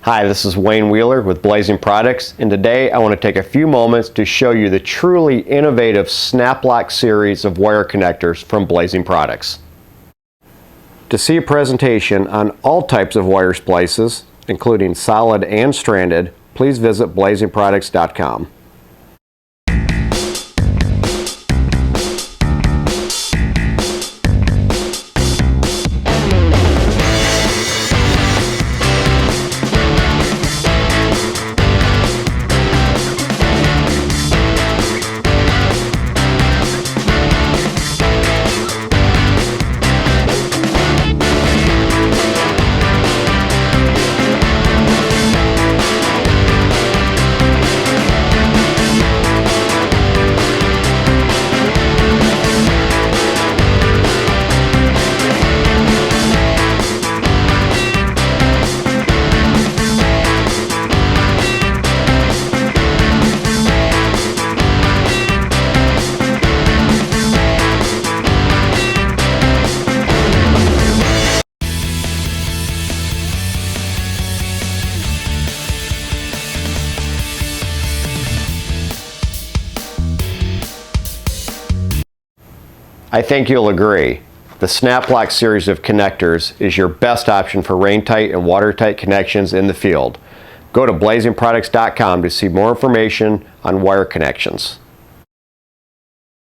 Hi, this is Wayne Wheeler with Blazing Products, and today I want to take a few moments to show you the truly innovative Snap-Lock series of wire connectors from Blazing Products. To see a presentation on all types of wire splices, including solid and stranded, please visit blazingproducts.com. I think you'll agree. The Snap-Lock series of connectors is your best option for rain-tight and watertight connections in the field. Go to blazingproducts.com to see more information on wire connections.